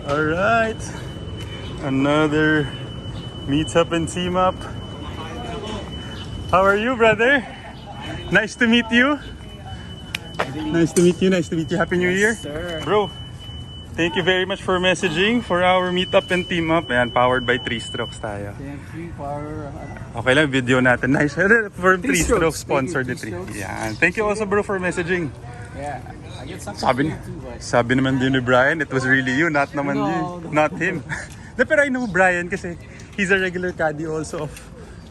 Alright. Another meet up and team up. How are you, brother? Nice to meet you. Nice to meet you. Nice to meet you. Happy New Year. Sir. Bro, thank you very much for messaging for our meet up and team up. Ayan, powered by 3 Strokes tayo. Thank you for... Okay lang, video natin. Nice. For 3 Strokes, Strokes. sponsored the Thank you, 3. 3 Strokes. Yan. Thank you also, bro, for messaging. Yeah, I get something Sabi, for you too, but... sabi naman din ni Brian, it was really you, not naman No, you, no. not him. Pero I know Brian kasi he's a regular caddy also of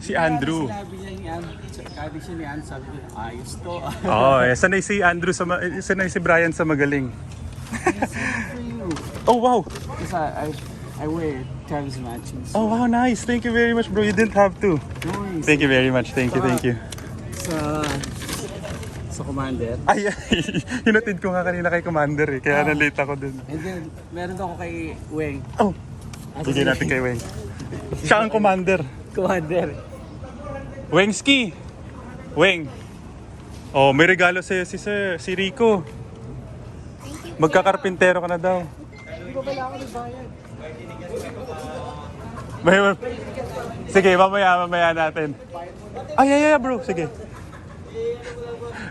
si Andrew. Sinabi niya ni Ann, sabi siya ni Ann, sabi niya, ayos to. Oh, sanay si Andrew sanay si Brian sa magaling. For you. Oh wow. Because I wear Travis matching. So Oh wow, nice. Thank you very much, bro. You didn't have to. nice. Thank you very much. Thank you. Sa Commander. Ay, hinatid ko nga kanina kay Commander eh. Kaya na-late ako dun. And then, meron ako kay Weng. Oh, bigyan natin kay Weng. Siya ang Commander. Commander. Wengski. Weng. Oh, may regalo sa'yo si Rico. Magkakarpintero ka na daw. Hindi ba pala ako nagbayad? Sige, mamaya natin. Ay, bro. Sige.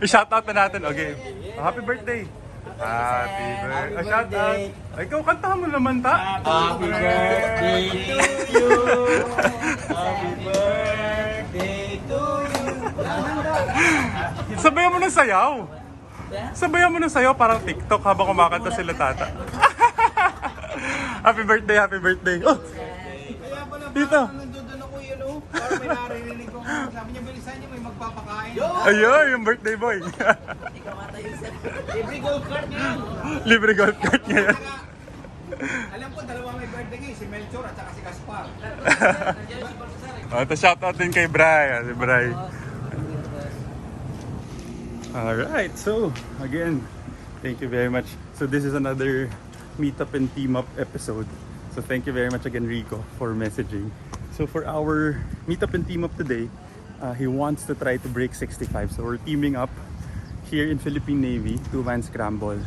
I-shoutout na natin. Okay. Happy birthday. Happy birthday. Shoutout. Ay, ikaw, kantahan mo naman, ta. Happy birthday to you. Happy birthday to you. Sabayan mo ng sayaw. Sabayan mo ng sayaw parang TikTok habang kumakanta sila tata. Happy birthday, happy birthday. Oh, Kaya pala dito. nandun ako yun oh. Parang may naririnig ko. Sabi niya, bilisan niyo, may magpapakain. Ayun, yung birthday boy. Libre gold card niya yun. Libre golf cart ngayon. Alam ko, dalawa may birthday ngayon, si Melchor at saka si Gaspar. Ito shoutout din kay Bri. Si Bri. Alright, so again, thank you very much. So this is another meetup and team up episode. So thank you very much again, Rico, for messaging. So for our meetup and team up today, he wants to try to break 65. So we're teaming up here in Philippine Navy, 2-man scramble,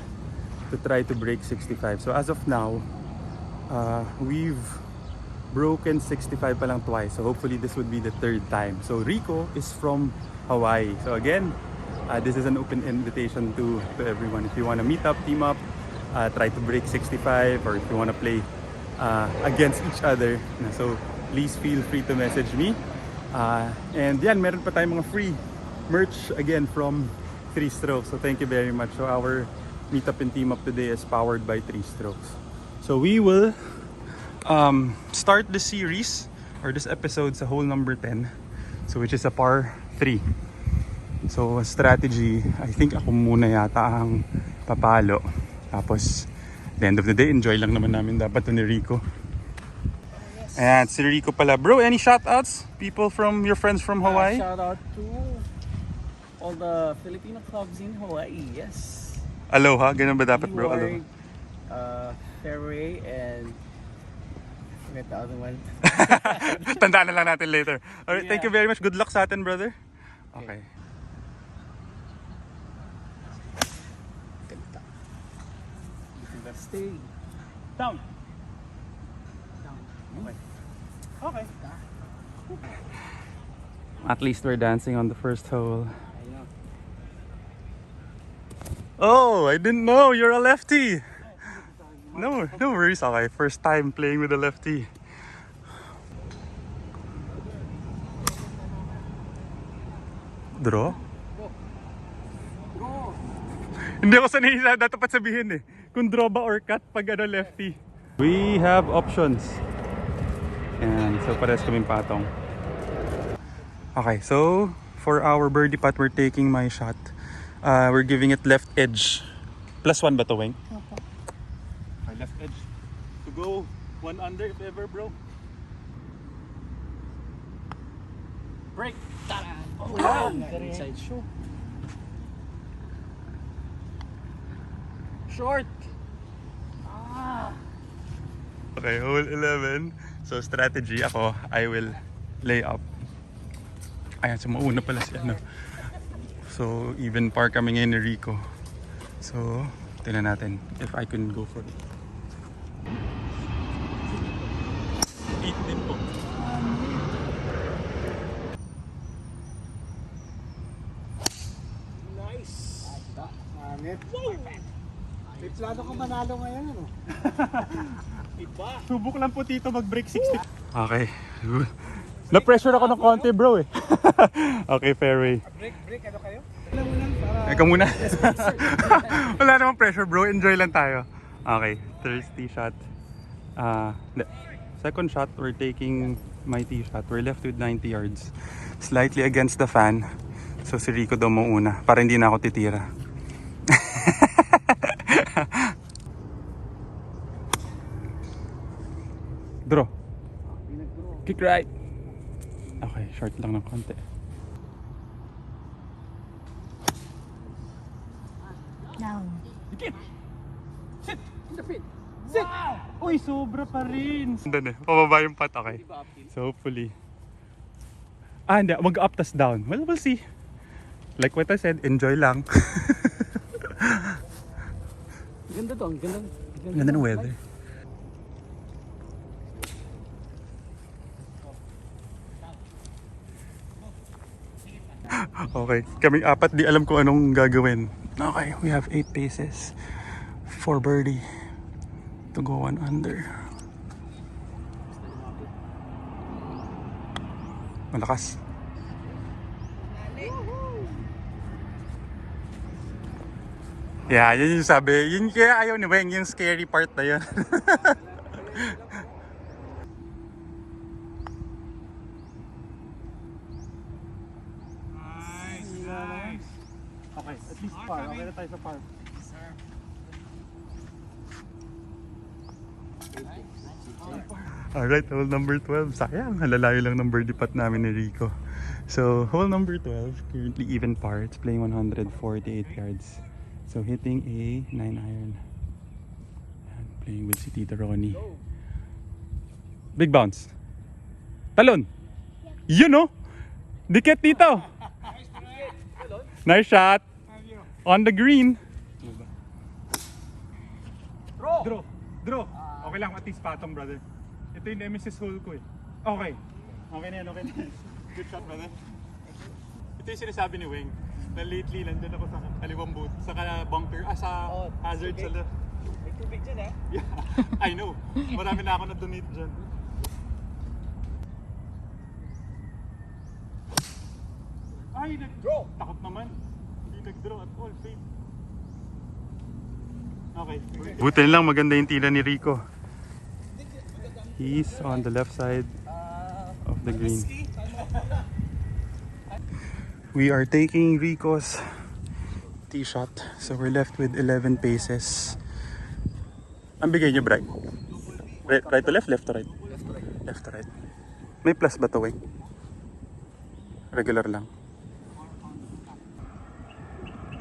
to try to break 65. So as of now, we've broken 65 pa lang twice. So hopefully this would be the 3rd time. So Rico is from Hawaii. So again, this is an open invitation to everyone. If you want to meet up, team up, try to break 65, or if you want to play against each other. So please feel free to message me. And yan, meron pa tayong mga free merch again from 3 Strokes. So thank you very much. So our meetup and team up today is powered by 3 Strokes. So we will start the series or this episode sa hole number 10. So which is a par 3. So strategy, I think ako muna yata ang papalo. Tapos at the end of the day, enjoy lang naman namin dapat to ni Rico. Ayan, si Rico pala. Bro, any shoutouts? People from your friends from Hawaii? Shout out to all the Filipino clubs in Hawaii. Yes. Aloha, ganun ba dapat, bro? Leeward, Aloha. Fairway, and I forget the other one. Tandaan na lang natin later. Alright, Yeah. thank you very much. Good luck sa atin, brother. Okay. Stay down. Down. Okay. Okay. At least we're dancing on the first hole. I know. Oh, I didn't know you're a lefty. No worries. Okay, first time playing with a lefty. Draw? Hindi ako sanay sa dapat sabihin eh. Kung draw ba or cut pag ano lefty. We have options. And so pares kaming patong. Okay, so for our birdie putt, we're taking my shot. We're giving it left edge. +1 ba to, Weng? Okay, left edge. To go 1 under if ever, bro. Break. Oh, wow. Inside show. Short. Okay, hole 11. So strategy ako, I will lay up. Ayan, so mauna pala si ano. So even par kami ngayon ni Rico. So tingnan natin if I can go for it. Plano ko manalo ngayon, ano? Subok lang po Tito mag-break 60. Okay. Na-pressure ako ng konti bro eh. Okay, fairway. Break, ano kayo? Alam mo lang, para... Ikaw muna. Wala namang pressure bro, enjoy lang tayo. Okay, first tee shot. Second shot, we're taking my tee shot. We're left with 90 yards. Slightly against the fan. So si Rico daw mauna para hindi na ako titira. Draw. Kick right. Okay, short lang ng konti. Down. Sit! Uy, sobra pa rin. Doon eh, pababa yung putt, okay. So hopefully. Hindi, mag-up tas down. Well, we'll see. Like what I said, enjoy lang. Ganda to, ang ganda. Ganda ng weather. Okay, kaming apat di alam kung anong gagawin. Okay, we have 8 paces for birdie to go 1 under. Malakas. Yeah, yun yung sabi. Yun kaya ayaw ni Weng, yung scary part na yun. Nice. Okay, at least par. Okay na tayo sa par. Alright, hole number 12. Sayang, halalayo lang ng birdie putt namin ni Rico. So, hole number 12, currently even par. It's playing 148 yards. So, hitting a 9 iron. And playing with si Tito Ronnie. Big bounce. Talon! You know! Dikit dito! Nice shot! On the green! Draw! Draw! Okay lang, at least patong, brother. Ito yung nemesis hole ko eh. Okay. Okay na yan, okay na yan. Good shot, brother. Ito yung sinasabi ni Weng. Na lately, nandun ako sa kaliwang boot. Sa bunker, sa hazard sa left. May tubig dyan, eh. Yeah, I know. Marami na ako na-donate dyan. Ay, nag-draw! Takot naman. Hindi nag-draw at all. Fade. Okay. Buti lang, maganda yung tira ni Rico. He's on the left side of the green. We are taking Rico's tee shot. So we're left with 11 paces. Ang bigay niyo, Brian? Right to left, left to right? Left to right. May plus ba to, Weng? Regular lang.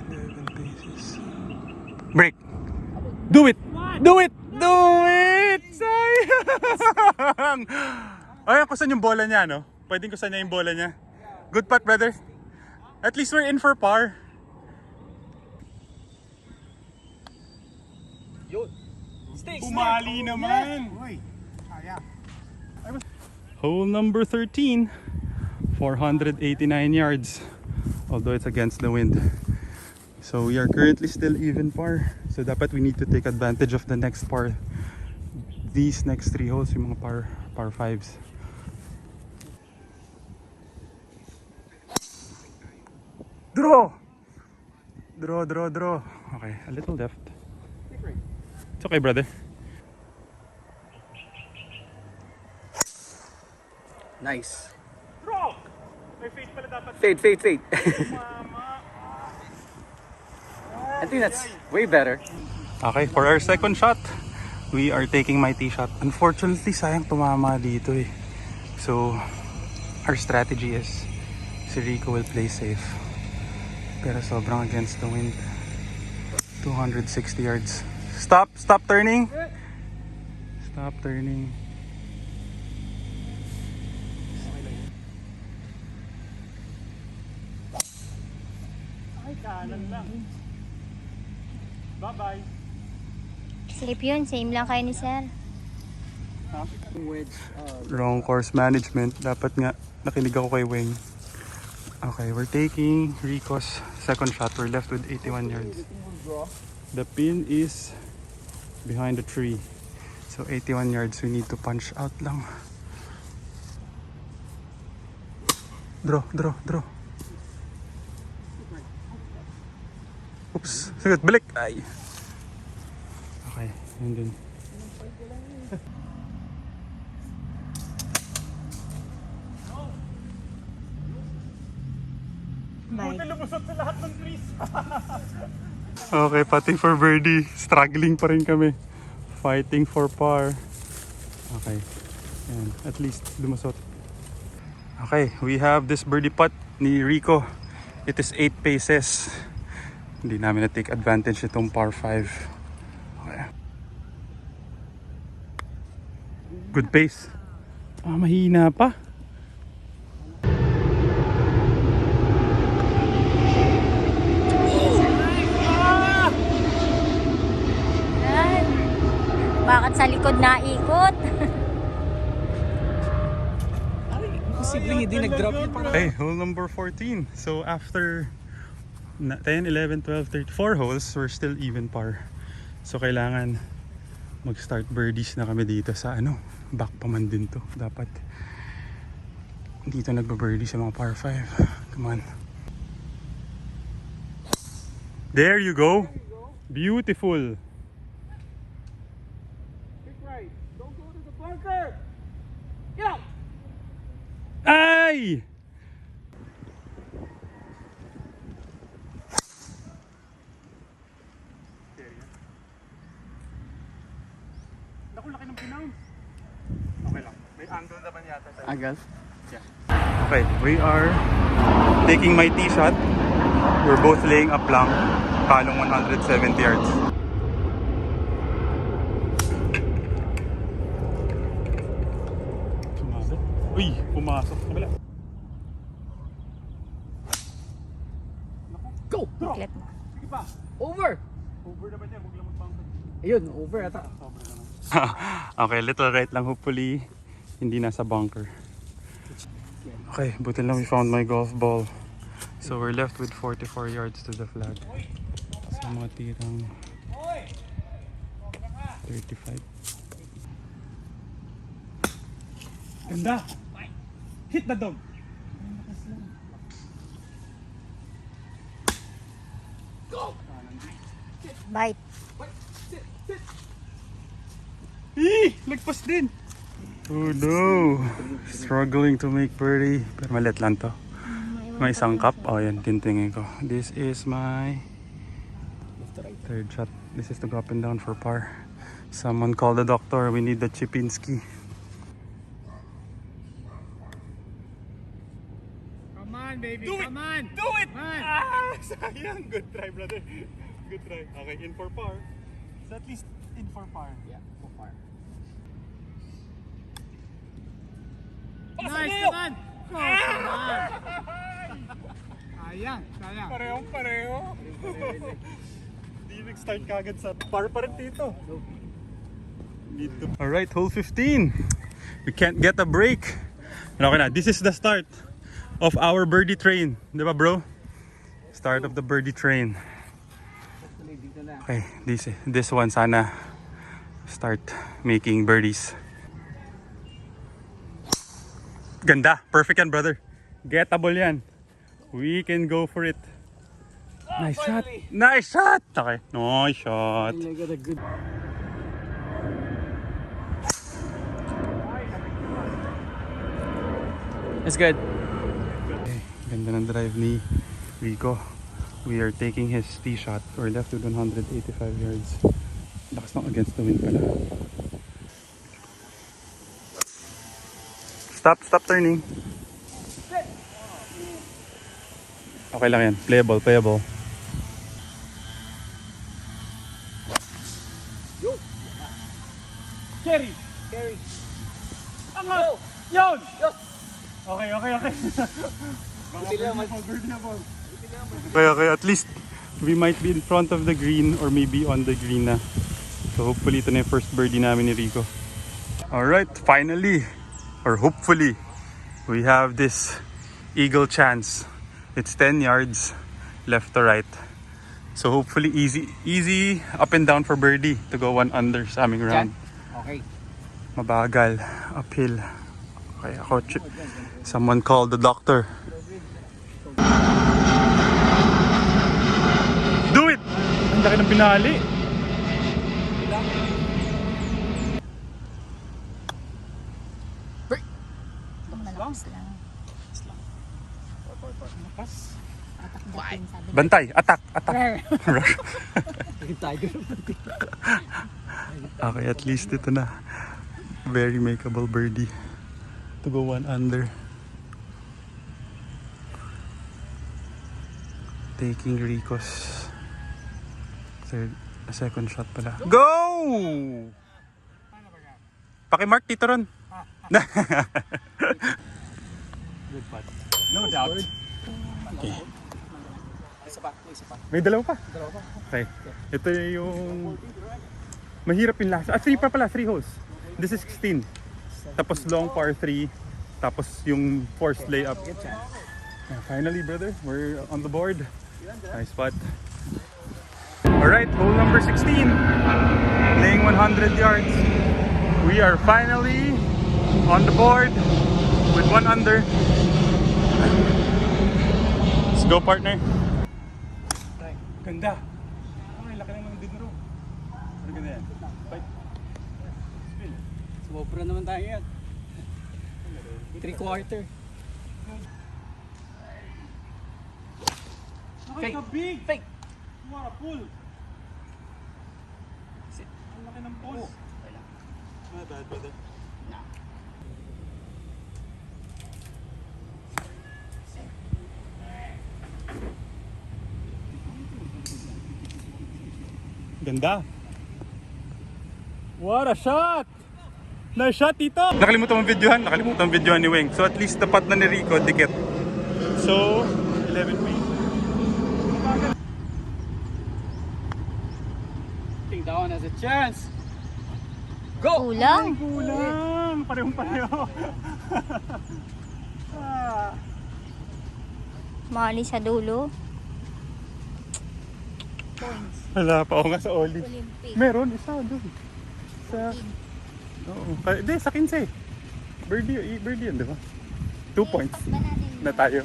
11 paces. Break! Do it! Do it! Do it! Sayang! Ay, kusan yung bola niya, no? Pwedeng kusan niya yung bola niya. Good putt, brother. At least we're in for par. Yun. Stay, Bumali naman. Uy, kaya. Hole number 13. 489 yards. Although it's against the wind. So we are currently still even par. So dapat we need to take advantage of the next par. These next 3 holes, yung mga par 5s. Draw! Draw. Okay, a little left. It's okay, brother. Nice. Draw! May fade pala dapat. Fade. Mama. I think that's way better. Okay, for our second shot, we are taking my tee shot. Unfortunately, sayang tumama dito eh. So, our strategy is si Rico will play safe. Pero sobrang against the wind. 260 yards. Stop turning. Stop turning. Ay, kanan lang. Bye-bye. Safe yun. Same lang kayo ni sir. Wedge. Wrong course management. Dapat nga nakinig ako kay Weng. Okay, we're taking Rico's second shot. We're left with 81 yards. The pin is behind the tree. So 81 yards, we need to punch out lang. Draw. Oops, sagot, balik! Ay! Okay, yun din. Bye. Okay, pati for birdie, struggling pa rin kami. Fighting for par. Okay, yan, at least lumusot. Okay, we have this birdie putt ni Rico. It is 8 paces. Hindi namin na-take advantage itong par 5. Okay. Good pace. Mahina pa. Yan. Bakit sa likod naikot? Posibleng hindi nag-drop yun. Okay, hole number 14. So after 10, 11, 12, 34 holes, we're still even par. So kailangan mag-start birdies na kami dito sa back pa man din to. Dapat dito nagba-birdie sa mga par 5. Come on. There you go. Beautiful. Pick right. Don't go to the bunker. Get out. Ay! Naku, laki ng pinaw. Okay lang. May angle naman yata tayo. Agal. Okay, we are taking my tee shot. We're both laying up lang. Palong 170 yards. Pumasok. Uy, pumasok. Kabila. Go. Clip mo. Sige pa. Over. Over naman yan. Huwag lang mag-bangkad. Ayun, over ata. Okay, little right lang. Hopefully, hindi nasa bunker. Okay, buti lang we found my golf ball. So we're left with 44 yards to the flag. So mga tirang 35. Ganda! Hit the dog! Bite. Lagpas din! Oh no! Struggling to make birdie. Pero malit lang to. May isang cup. Oh yan, tintingin ko. This is my third shot. This is to go up and down for par. Someone call the doctor. We need the Chipinski. Come on, baby. Do it! Come on. Do it! Come on. Ah! Sayang! Good try, brother. Good try. Okay, in for par. So at least in for par. Yeah, go far. Nice, come on. Oh, come on. Sayang. Pareho. Di nag-start kagad sa par pa rin dito. Alright, hole 15. We can't get a break. Okay na, this is the start of our birdie train. Di ba, bro? Start of the birdie train. Okay, this one sana start making birdies. Ganda, perfect yan, brother. Gettable yan. We can go for it. Nice shot. Nice shot. Okay, nice shot. I got a good. That's good. Okay, ganda ng drive ni Rico. We are taking his tee shot. We're left with 185 yards. Lakas ng against the wind pala. Stop turning. Okay lang yan. Playable. Carry. Angat. Yun. Okay. Buti lang, Okay, at least we might be in front of the green or maybe on the green na. So hopefully ito na yung first birdie namin ni Rico. Alright, finally, or hopefully, we have this eagle chance. It's 10 yards left to right. So hopefully easy up and down for birdie to go 1 under sa aming round. Okay. Mabagal, uphill. Okay, ako, someone called the doctor. Do it! Ang laki ng pinali. Malakas lang. Atak dating sabi. Bantay, attack. Rare. Okay, at least ito na. Very makeable birdie. To go 1 under. Taking Rico's second shot pala. Go! Pakimark dito ron. Good putt. No doubt. Okay. Isa pa. May dalawa pa. Okay. Ito yung mahirap yung last. 3 pa pala, 3 holes. This is 16. Tapos long par 3. Tapos yung forced layup. Yeah, finally, brother, we're on the board. Nice spot. Alright, hole number 16. Playing 100 yards. We are finally on the board with 1 under. Let's go, partner. Ganda. Ay, laki naman ng dinro. Ano ganda yan? Sumobra naman tayo yan. 3/4. Fake. Big. Fake. What a pull. Ang laki ng pull. Not bad, brother. Ganda. What a shot! Nice shot, Tito! Nakalimutan mong videohan ni Weng. So at least tapat na ni Rico, dikit. So, 11 feet. Think that one has a chance. Go! Kulang. Kulang! Parehong-pareho. Mali sa dulo. Wala pa ako nga sa Oli. Olympic. Meron, isa doon. Sa... Oo. Hindi, sa 15. Birdie yun, di ba? 2 points Ba natin na tayo.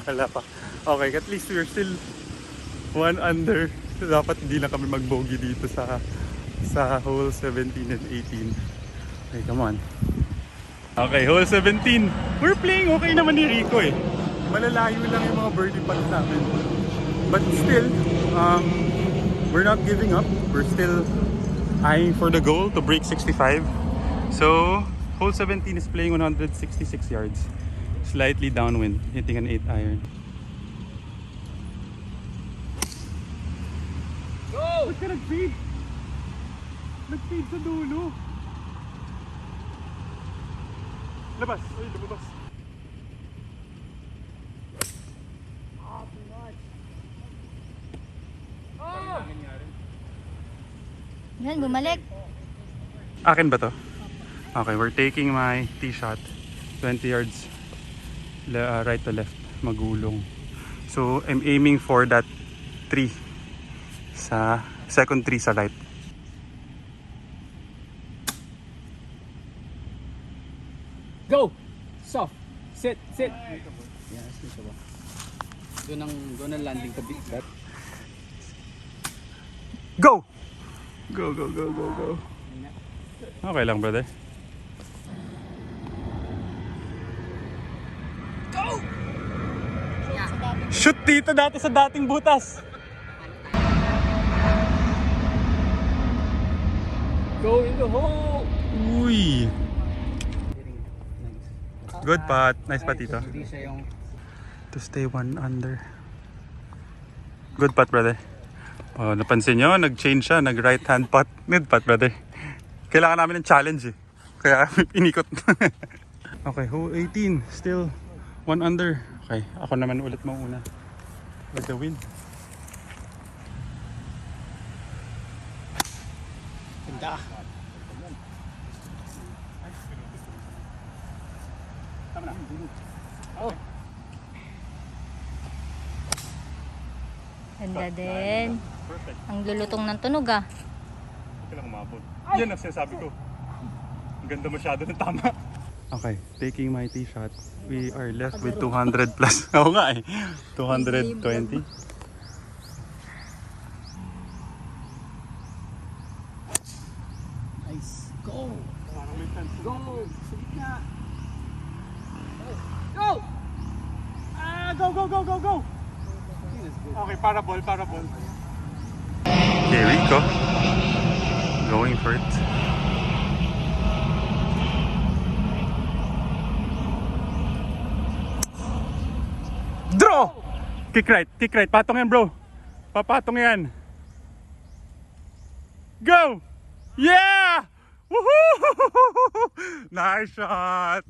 Wala pa. Okay, at least we're still 1 under. So, dapat hindi lang kami mag-bogey dito sa hole 17 and 18. Okay, come on. Okay, hole 17. We're playing okay naman ni Rico eh. Malalayo lang yung mga birdie putts namin. But still, we're not giving up. We're still eyeing for the goal to break 65. So, hole 17 is playing 166 yards. Slightly downwind, hitting an 8 iron. Go! Ba't ka nag-feed? Nag-feed sa dulo. Labas! Uy, lumabas. Yan, bumalik. Akin ba to? Okay, we're taking my tee shot. 20 yards right to left. Magulong. So, I'm aiming for that tree. Sa second tree sa right. Go! Soft. Sit. Yes, dito ba? Doon ang landing ka big bet. Go! Go. Okay lang, brother. Shoot dito dati sa dating butas. Go in the hole! Uy. Good putt. Nice putt dito. Hindi siya yung... To stay 1 under. Good putt, brother. Oh, napansin nyo, nag-change siya, nag-right hand putt. Good putt, brother. Kailangan namin ng challenge eh. Kaya inikot. Okay, hole 18. Still 1 under. Okay, ako naman ulit mauna. With the wind. Ganda. Tama na. Oh. Ganda din. Perfect. Ang lulutong ng tunog ah. Hindi ka lang umabot. Yan ang sinasabi ko. Ang ganda masyado ng tama. Okay, taking my tee shot. We are left with 200 plus. Oo nga eh. 220. Nice. Go! Parang may chance. Go! Sa gitna! Go! Ah, go, go, go, go, go! Okay, para ball. Okay, Rico. Going for it. Draw! Kick right. Patong yan, bro. Papatong yan. Go! Yeah! Woohoo! Nice shot!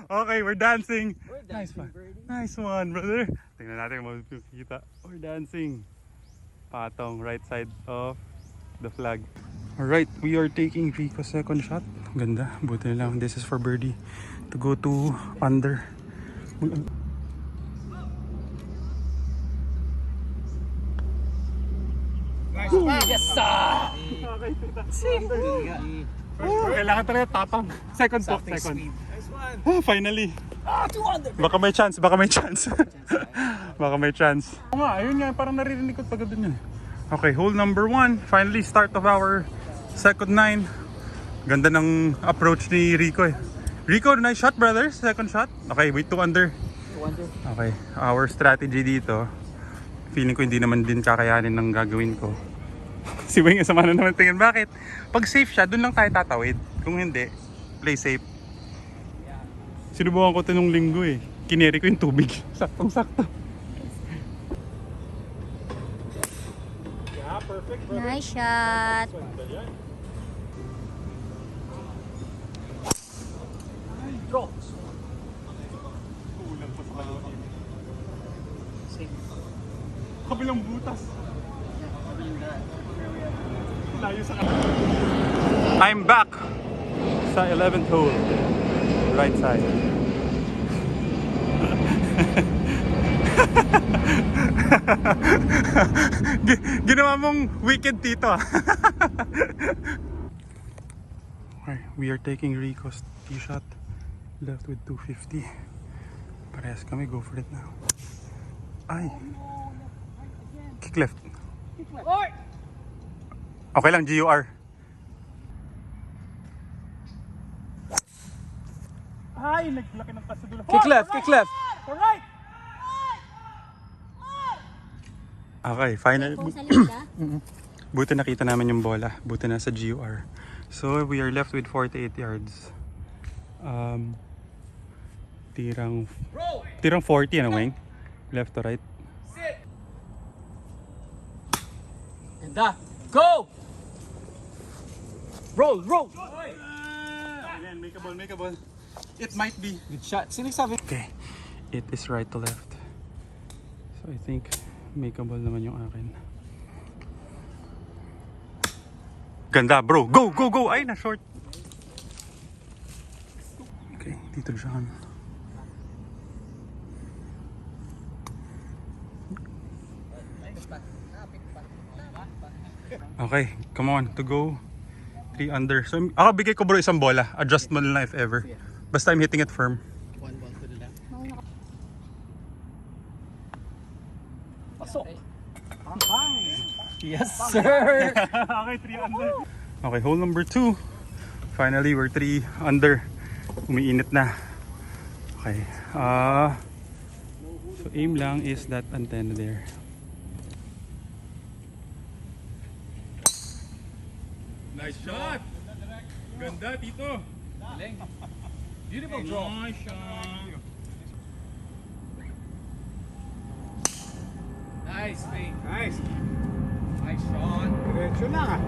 Okay, we're dancing. Nice one. Nice one, brother. Tingnan natin kung makikita. We're dancing. Patong, right side of the flag. Alright, we are taking Rico's second shot. Ganda, buti na lang. This is for birdie to go to under. Yes, sir! Kailangan talaga tapang. Second po, second. Nice one. Ah, finally. 200! Baka may chance. Baka may chance. Oo nga, ayun nga, parang naririnig ko pag doon yun. Okay, hole number 1. Finally, start of our second 9. Ganda ng approach ni Rico eh. Rico, nice shot, brother. Second shot. Okay, wait, 2 under. 2 under. Okay, our strategy dito. Feeling ko hindi naman din kakayanin ng gagawin ko. Si Wing, sama na naman tingin. Bakit? Pag safe siya, dun lang tayo tatawid. Kung hindi, play safe. Sinubukan ko ito nung linggo eh. Kineri ko yung tubig. Saktong-sakto. Yeah, perfect. Nice shot. Draw! Kulang pa sa kalawa. Kabilang butas. Layo sa I'm back sa 11th hole. Right side. Ginawa mong wicked tito ah. Okay, we are taking Rico's tee shot. Left with 250. Parehas kami, go for it now. Ay. Kick left. Okay lang, GUR. Ay, naglaki ng pass sa dulo. Kick left, kick left! Alright! Okay, final. Kung sa lead ah. Buti nakita namin yung bola. Buti na sa GUR. So, we are left with 48 yards. Tirang 40 ano, Wing? Left to right. Ganda! Go! Roll! Again, make a ball. It might be. Good shot. Sino sabi? Okay, it is right to left. So I think makeable naman yung akin. Ganda bro, go! Ay, na short. Okay, dito John. Okay, come on, to go 3 under. So, bigay ko bro isang bola. Adjust mo lang if ever. Basta I'm hitting it firm. One ball to the left. Pasok! Yes, sir! Okay, 3 under. Okay, hole number 2. Finally, we're 3 under. Umiinit na. Okay. So aim lang is that antenna there. Nice shot! Ganda, Tito! Beautiful draw. Nice shot! Nice, Wing. Nice. Nice shot. Diretso lang ah.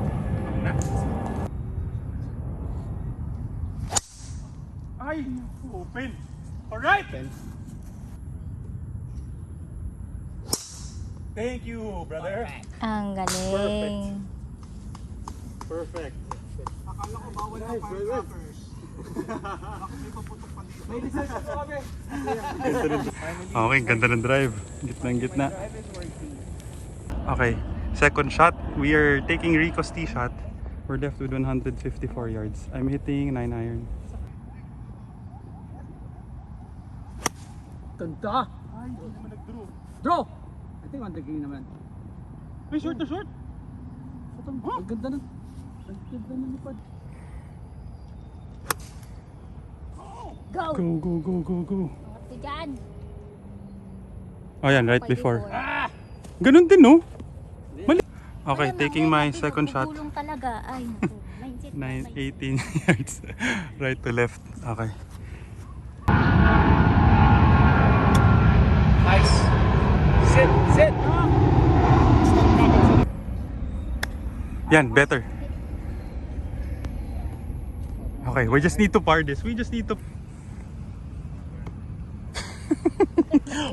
Ay! Open! Alright! Thank you, brother! Ang galing. Perfect! Akala ko bawal na firecrackers. Baka may paputok pa dito. May lisensya po kami. Okay, ganda ng drive. Gitna. Okay, second shot. We are taking Rico's tee shot. We're left with 154 yards. I'm hitting 9 iron. Ganda! Ay, hindi naman nag-draw. Draw! I think on the green naman. Ay, short na short! Ang ganda na. Ang ganda na lipad. Go! Go, go, go, go, go. Ito dyan. Oh, yan, right Pwede before. four. Ganun din, no? Mali. Okay, Wala na, taking wala, my hindi second shot. magugulong talaga. Ay, naku. Mindset na, 18 yards. Right to left. Okay. Nice! Sit! Sit! Yan, better. Okay, we just need to par this. We just need to...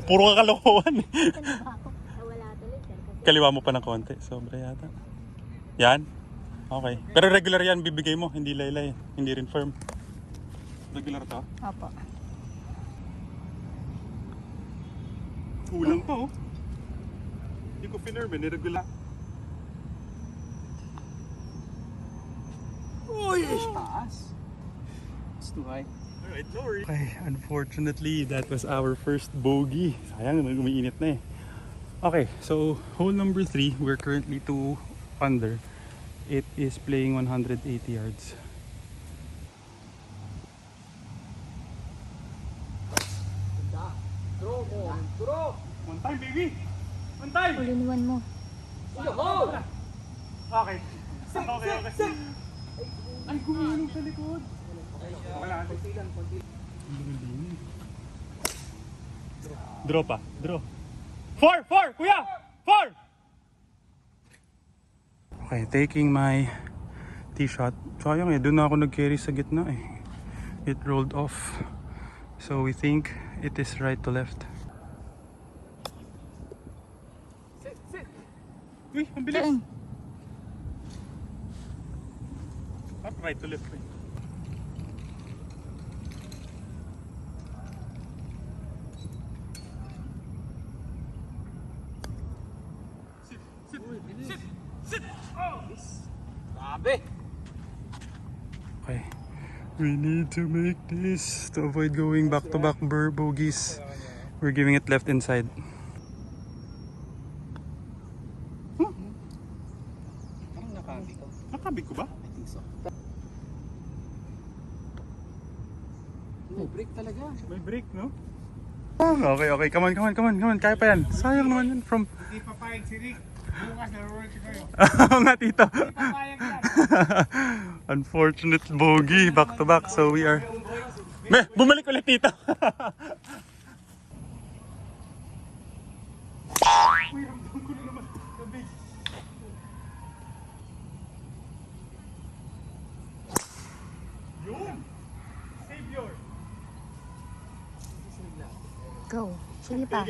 Puro ka kalokohan eh. Ito na ba ako? Nawala tuloy, sir. Kasi Kaliwa mo pa ng konti. Sobra yata. Yan. Okay. Pero regular yan bibigay mo. Hindi laylay. Hindi rin firm. Regular to? Opo. Kulang pa oh. Hindi ko firm eh. Regular. Uy! Taas! It's too high. Alright, sorry. Okay, unfortunately, that was our first bogey. Sayang, umiinit na eh. Okay, so hole number 3, we're currently 2 under. It is playing 180 yards. Draw mo! Draw! One time, baby! One time! Uliniwan mo. Okay. Okay. Ay, gumulong sa likod. Wala ka. Draw pa. Draw. 4! Kuya! 4! Okay, taking my tee shot. Sayang eh, doon na ako nag-carry sa gitna eh. It rolled off. So we think it is right to left. Sit! Sit! Uy, ang bilis! Saan? Right to left. Grabe! Okay. We need to make this to avoid going back-to-back bogeys. We're giving it left inside. Parang nakabi ko. Nakabig ko ba? I think so. May break talaga. May break, no? Okay. Come on. Kaya pa yan. Sayang naman yan from... Hindi papayag si Rick. Bukas na royalty kayo. Oo nga, tito. Papayag yan. Unfortunate bogey, back-to-back. So we are... Bumalik ulit, tito. Go. Sige pa.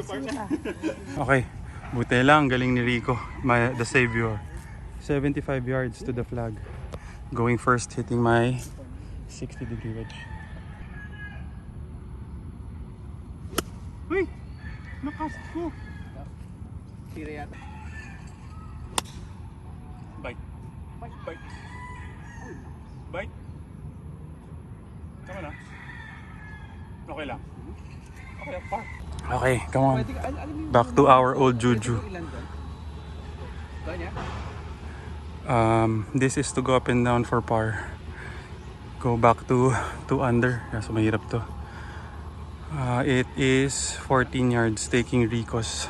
Okay, buti lang, galing ni Rico, the savior. 75 yards to the flag. Going first, hitting my 60-degree wedge. Uy! Nakast ko! Tira yata. Bite. Bite. Tama na. Okay lang. Okay, par. Okay, come on. Back to our old juju. This is to go up and down for par. Go back to 2 under. Kaso mahirap to. It is 14 yards taking Rico's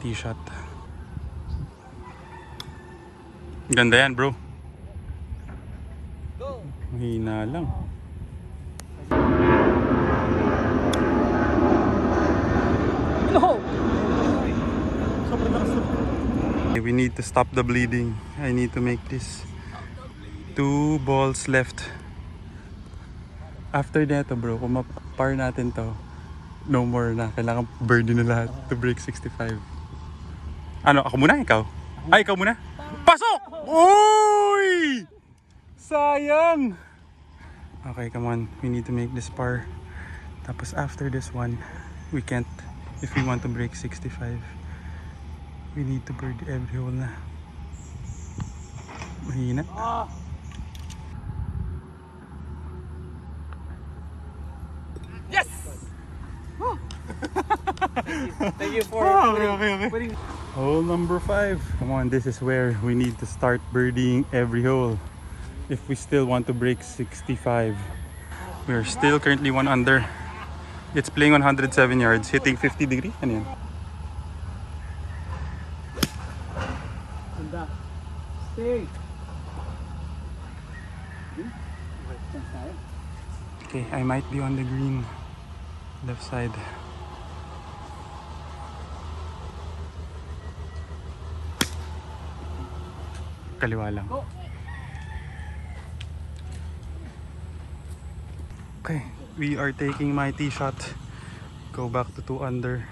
tee shot. Ganda yan, bro. Mahina lang. No! We need to stop the bleeding. I need to make this 2 balls left. After that, bro, kung mapar natin to, no more na. Kailangan birdie na lahat to break 65. Ano, ako muna? Ikaw? Ay, ikaw muna? Pasok! Uy! Sayang! Okay, come on. We need to make this par. Tapos after this one, we can't, if we want to break 65. We need to birdie every hole na. Mahina. Yes! Thank you for putting Hole number 5. Come on, this is where we need to start birdieing every hole if we still want to break 65. We are still currently 1 under. It's playing on 107 yards, hitting 50 degree. Ano yan? Ganda. Stay. Okay, I might be on the green left side. Kaliwa lang. Okay, we are taking my tee shot. Go back to 2 under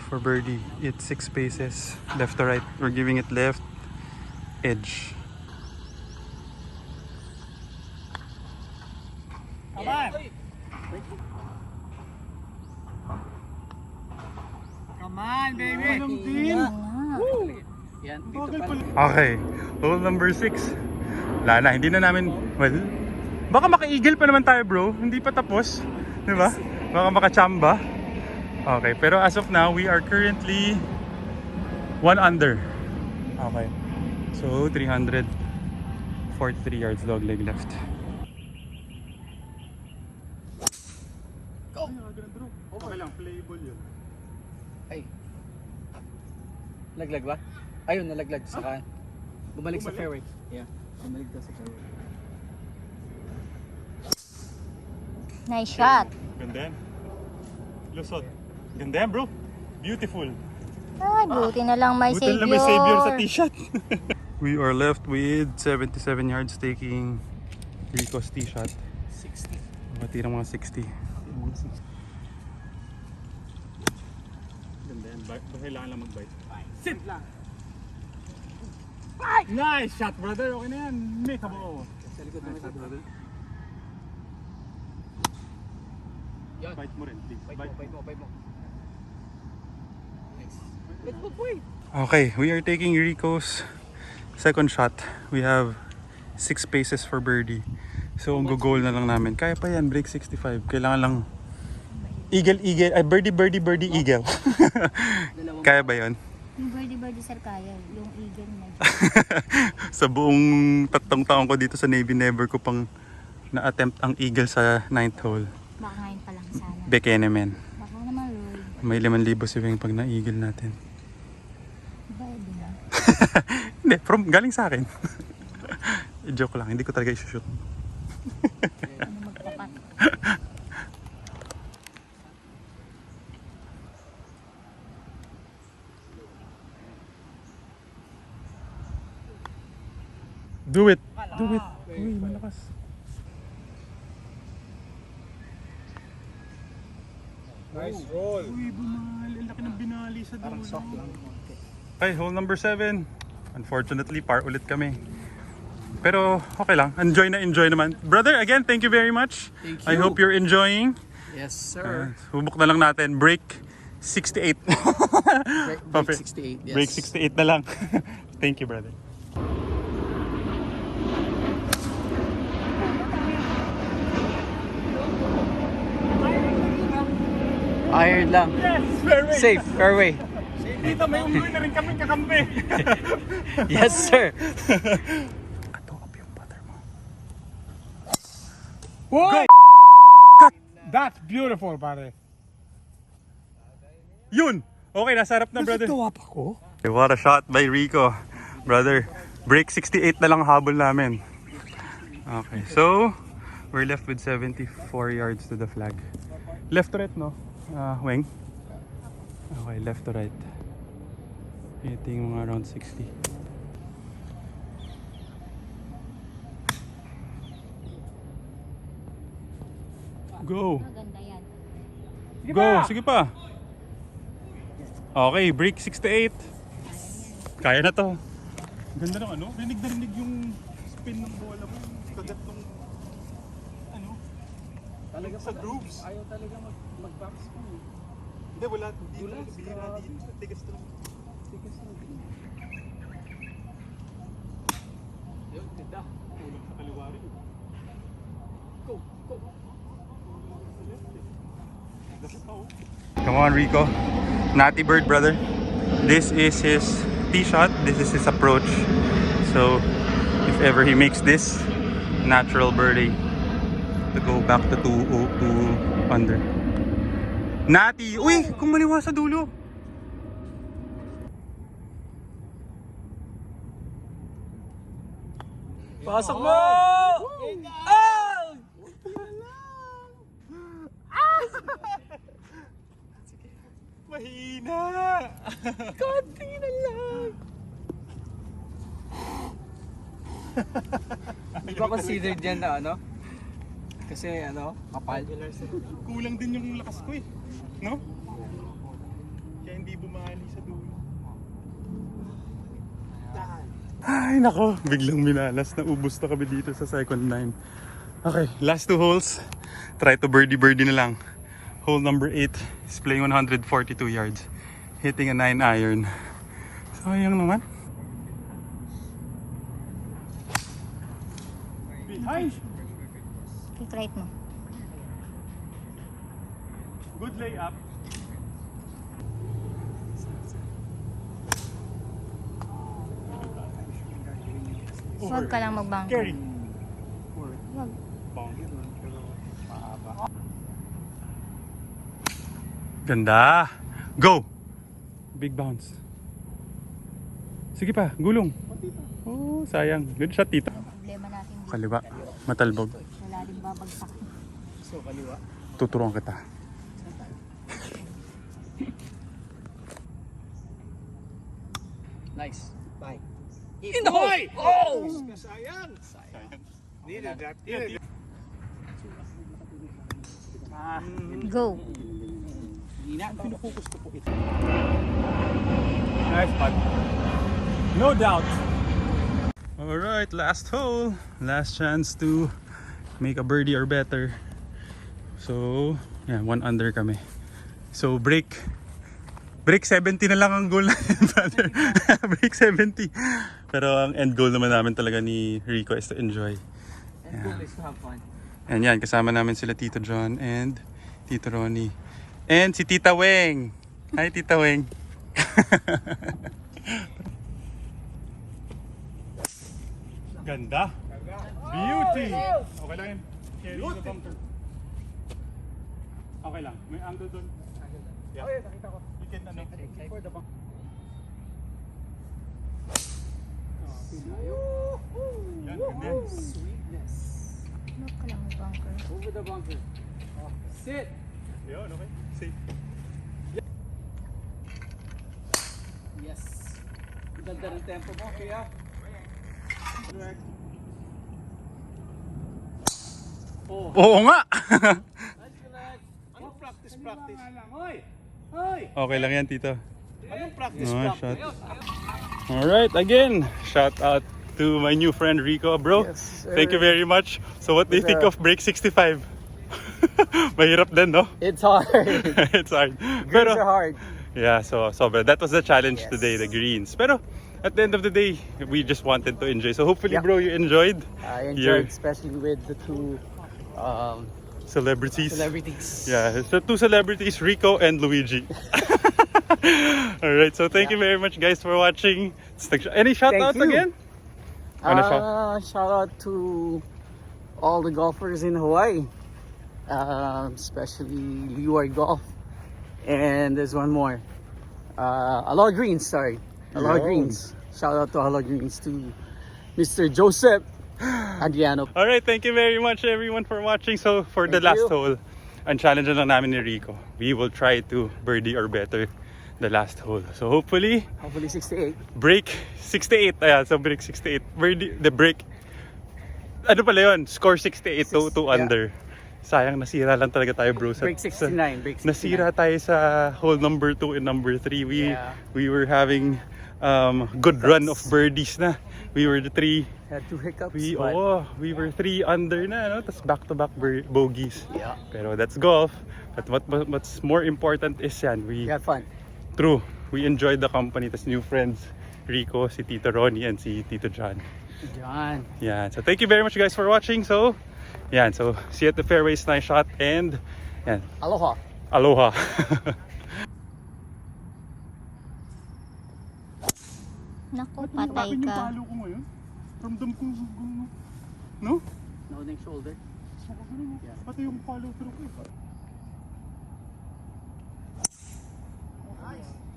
for birdie. It's 6 paces left to right. We're giving it left edge. Come on! Come on, baby! Yan, dito pala. Okay, hole number 6. Wala na, hindi na namin, well, baka maka-eagle pa naman tayo bro, hindi pa tapos, di ba? Baka maka-chamba. Okay, pero as of now, we are currently 1 under. Okay, so 343 yards dog leg left. Go! Okay lang, playable yun. Ay. Laglag ba? Ayun, nalaglag sa kan. Bumalik sa fairway. Yeah. Bumalik daw sa fairway. Nice shot. Ganda yan. Lusot. Ganda yan bro. Beautiful. Ay, buti na lang may Buti savior. lang may savior sa tee-shot. We are left with 77 yards taking Rico's tee shot. 60. Matira mga 60. Ganda yan. Kailangan lang mag-bite. Sit lang. Nice shot brother. Okay na yan. Make a ball. Sa likod naman sa brother. Yan. Bite mo rin please. Bite mo. Nice. Let's go boy. Okay, we are taking Rico's second shot. We have 6 paces for birdie. So ang goal na lang namin. Kaya pa yan, break 65. Kailangan lang eagle, ay birdie, eagle. Kaya ba yun? Yung birdie sir kaya. Yung eagle na. Sa buong 3 taon ko dito sa Navy, never ko pang na-attempt ang eagle sa 9th hole. Baka ngayon pa lang sana. Bekene men. Baka naman Roy. May 5,000 si Weng pag na-eagle natin. Iba na. Hindi, galing sa akin. Joke lang, hindi ko talaga isushoot. Ano magpapak. Do it! Do it! Uy, malakas. Nice roll! Uy, bumal. Ang laki ng binali sa dulo. Parang soft lang. Okay, hole number 7. Unfortunately, par ulit kami. Pero okay lang. Enjoy naman. Brother, again, thank you very much. Thank I you. hope you're enjoying. Yes, sir. Subok na lang natin. Break 68. Break 68. Yes. Break 68 na lang. Thank you, brother. Iron lang. Yes, fairway. Safe, fairway. Dito, may umuwi na rin kami kakampi. Yes, sir. Ato up yung putter mo. Whoa! That's beautiful, pare. Yun! Okay, nasa harap na, brother. Tuwap ako. Okay, what a shot by Rico. Brother, break 68 na lang habol namin. Okay, so we're left with 74 yards to the flag. Left to right, no? Weng? Okay, left to right. Hitting mga around 60. Go! Maganda yan. Go! Sige pa! Okay, break 68. Kaya na to. Ganda ng ano, rinig na rinig yung spin ng bola mo. Kagat ng ano, Talaga sa grooves. Ayaw talaga mag-box ko. Hindi, wala. Hindi talaga bihira dito. Tigas to. Yun, ganda. Ulang sa kaliwa rin. Go, go. Come on, Rico. Natty bird, brother. This is his tee shot. This is his approach. So, if ever he makes this, natural birdie to go back to 2 under. Natty! Uy! Kumaliwa sa dulo! Pasok mo! Oh! Mahina! Konti na lang. Di ba considered yan na ano? Kasi ano, kapal. Kulang din yung lakas ko eh. No? Kaya hindi bumali sa dulo. Ay nako, biglang minalas. Naubos na kami dito sa second 9. Okay, last 2 holes. Try to birdie na lang. Hole number 8 is playing 142 yards. Hitting a 9 iron. Sayang naman. Behind! Kick right mo. Good layup. Huwag ka lang magbangko. Carry. Huwag. Ganda. Go. Big bounce. Sige pa, gulong. Oh, sayang. Good shot, tita. Problema natin dito. Kaliwa. Matalbog. Wala rin babagsak. So, kaliwa. Tuturuan kita. Nice. Bye. In the hole! Oh! Sayang. Needed that. Needed. Go. Pinukukus ko po ito. Nice putt. No doubt. Alright, last hole. Last chance to make a birdie or better. So, yeah, 1 under kami. So, break 70 na lang ang goal natin, brother. Break 70. Pero ang end goal naman namin talaga ni Rico is to enjoy. And goal is to have fun. And yan, kasama namin sila Tito John and Tito Ronnie. And si Tita Weng. Hi, Tita Weng. Ganda. Beauty. Okay lang yun. Carry the bunker. Okay lang. May angle doon. Yeah. Nakita ko. You can ano. For the bank. Yan, ganda yan. Sweetness. Huwag ka lang magbangko. Over the bunker. Sit! Yun, okay. Safe. Yes. Ganda ng tempo mo, kaya. Oh. Oo nga. Nice connect. Anong practice? Hoy! Hoy! Okay lang yan, Tito. Anong practice? Nice shot. Alright, again, shout out to my new friend Rico, bro. Yes, Thank you very much. So what do you think of break 65? Mahirap din, no? It's hard. It's hard. Greens are hard. Yeah, so that was the challenge Yes. today, the greens. Pero at the end of the day, we just wanted to enjoy. So hopefully, Yeah. bro, you enjoyed. I Your enjoyed, especially with the two celebrities. celebrities. Yeah, so 2 celebrities, Rico and Luigi. Alright, so thank you very much, guys, for watching. Any shout Thank outs you. again? Ano siya? Shout out to all the golfers in Hawaii, especially Leeward Golf. And there's one more. Aloha Greens, sorry. Aloha Yun. Greens. Shout out to Aloha Greens to Mr. Joseph Adriano. Alright, thank you very much, everyone, for watching. So for the Thank last you. hole, ang challenge na lang namin ni Rico, we will try to birdie or better the last hole. So hopefully, Hopefully 68. break 68. Ayan, so break 68. Birdie, the break. Ano pala yun? Score 68 to 2 yeah. under. Sayang, nasira lang talaga tayo, bro. Break 69. Break 69. Nasira tayo sa hole number 2 and number 3. Yeah. We were having good run of birdies na. We were the 3. Had two hiccups. We but were 3 under na, no? Tapos back-to-back bogeys. yeah, Pero that's golf. But what's more important is yan, we had fun. true. we enjoyed the company. Tas new friends, Rico, si Tito Ronnie, and si Tito John. Yan. Yeah, so thank you very much guys for watching. So, yeah, so see you at the fairways, nice shot, and yeah, Aloha. aloha. Naku, patay ka. ko ngayon? Ramdam ko, no? Loading shoulder. Yeah. Pati yung follow through ko.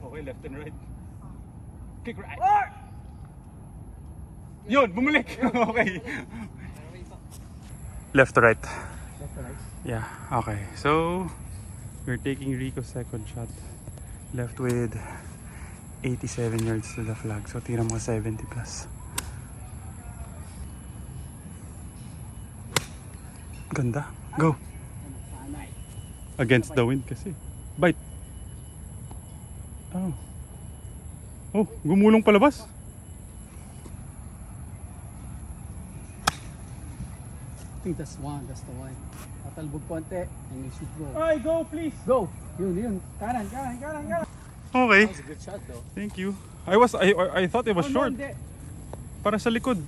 Okay, left and right. Kick right. Yun, bumalik. Okay. Left to right. Left to right. Yeah, okay. So, we're taking Rico's second shot. Left with 87 yards to the flag. So, tira mga 70 plus. Ganda. Go. Sanay. Against the wind kasi. Bite. Oh. Oh, gumulong palabas. I think that's one. That's the one. Tatalbog konti and you should go. Ay, go please. Go! Yun. Kanan. Okay. That was a good shot though. Thank you. I thought it was short. No, hindi. Para sa likod.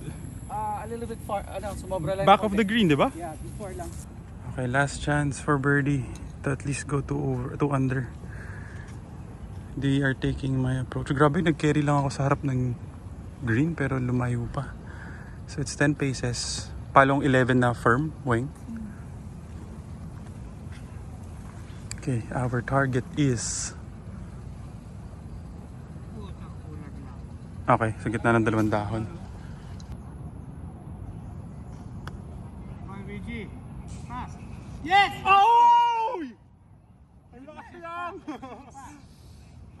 A little bit far. Sumobra lang. Back of the green, di ba? Yeah, before lang. Okay, last chance for birdie to at least go to under. They are taking my approach. Grabe, nag-carry lang ako sa harap ng green pero lumayo pa. So it's 10 paces. Palong 11 na firm, wing. Okay, our target is... Okay, sa gitna ng dalawang dahon. Yes! Oh! Ang lakas lang!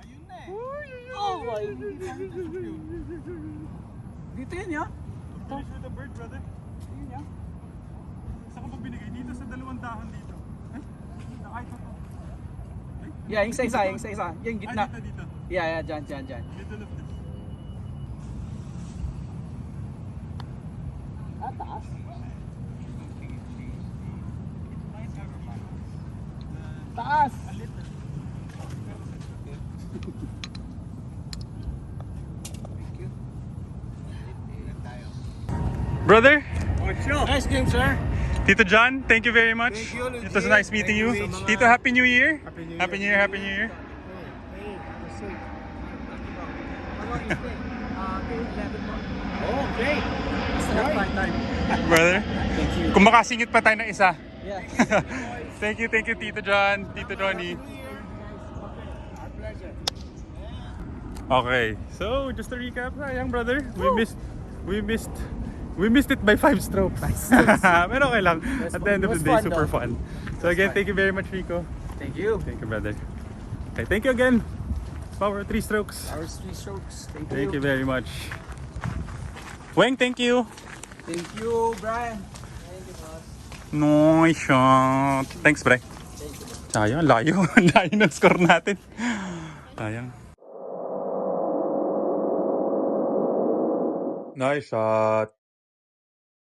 Ayun na eh. Oh my Dito yun ya? Finish with the bird, brother. Yun ya? Saan ka ba binigay? Dito sa dalawang dahon dito. Ay, nakahit na to. Yeah, yung isa. Yung gitna. Dito. Yeah, dyan. Dito left. Taas. Taas! Brother, Nice game, sir. Tito John, thank you very much. Thank you, It was nice meeting you. Thank you so much. Tito, Happy New Year. Happy New Year. Happy New Year. Oh, great. Brother, kung makasingit pa tayo ng isa. Yeah. Thank you, Tito John, Tito Ronnie. Our pleasure. Okay, so just to recap, sayang brother, we missed it by 5 strokes. Pero okay lang. At the end of the It was day, fun, super though. fun. So again, thank you very much, Rico. Thank you. Thank you, brother. Okay, thank you again. Power 3 strokes. Our 3 strokes. Thank you very much. Weng, thank you. Thank you, Brian. Nice shot. Thanks, Bre. Sayang, layo. Layo ng score natin. Sayang. Nice shot.